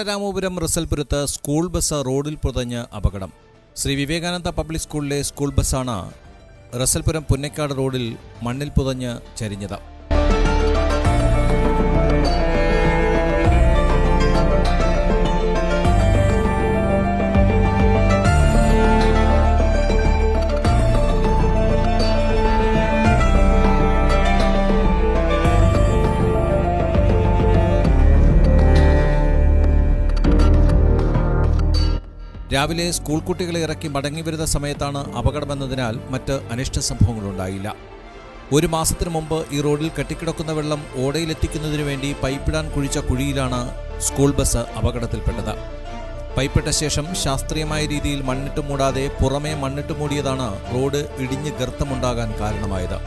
Balaramapuram റസൽപുരത്ത് school bus റോഡിൽ പുതഞ്ഞ് അപകടം. Shri Vivekananda public സ്കൂളിലെ സ്കൂൾ ബസ്സാണ് റസൽപുരം പുന്നക്കാട് റോഡിൽ മണ്ണിൽ പുതഞ്ഞ് ചരിഞ്ഞത്. രാവിലെ സ്കൂൾ കുട്ടികളെ ഇറക്കി മടങ്ങിവരുന്ന സമയത്താണ് അപകടമെന്നതിനാൽ മറ്റ് അനിഷ്ട സംഭവങ്ങളുണ്ടായില്ല. ഒരു മാസത്തിനു മുമ്പ് ഈ റോഡിൽ കെട്ടിക്കിടക്കുന്ന വെള്ളം ഓടയിലെത്തിക്കുന്നതിനു വേണ്ടി പൈപ്പിടാൻ കുഴിച്ച കുഴിയിലാണ് സ്കൂൾ ബസ് അപകടത്തിൽപ്പെട്ടത്. പൈപ്പിട്ട ശേഷം ശാസ്ത്രീയമായ രീതിയിൽ മണ്ണിട്ട് മൂടാതെ പുറമേ മണ്ണിട്ട് മൂടിയതാണ് റോഡ് ഇടിഞ്ഞ് ഗർത്തമുണ്ടാകാൻ കാരണമായത്.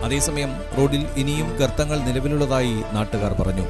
അതേസമയം റോഡിൽ ഇനിയും ഗർത്തങ്ങൾ നിലവിലുള്ളതായി നാട്ടുകാർ പറഞ്ഞു.